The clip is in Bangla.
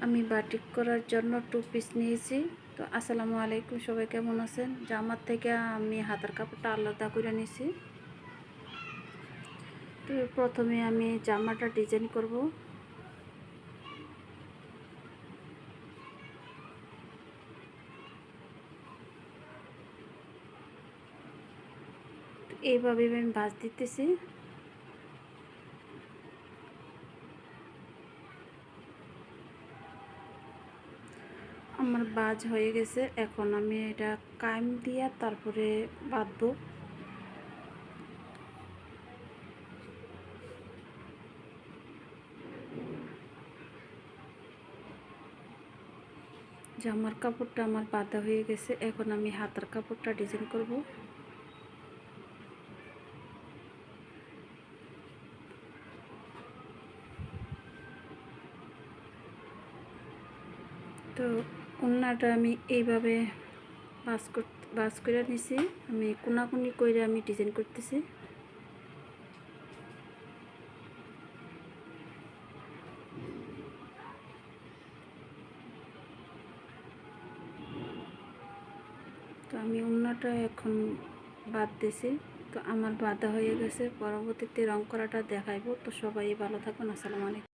আমি বাটিক করার জন্য 2 পিস নিয়েছি। তো আসসালামু আলাইকুম, সবাই কেমন আছেন? জামার থেকে আমি হাতার কাপড়টা আলাদা করে নিয়েছি। তো প্রথমে আমি জামাটা ডিজাইন করব। এইভাবে আমি ভাঁজ দিতেছি। আমার ভাঁজ হয়ে গেছে, এখন আমি এটা কাইম দিয়ে তারপরে বাঁধবো। জামার কাপড়টা আমার বাঁধা হয়ে গেছে, এখন আমি হাতার কাপড়টা ডিজাইন করব। তো ওড়নাটা আমি এইভাবে ভাঁজ করে নিছি। আমি কোনাকুনি করে আমি ডিজাইন করতেছি। তো আমি ওড়নাটা এখন বাদ দিছি। তো আমার বাঁধা হয়ে গেছে, পরবর্তীতে রং করাটা দেখাইবো। তো সবাই ভালো থাকুন। আসসালামু আলাইকুম।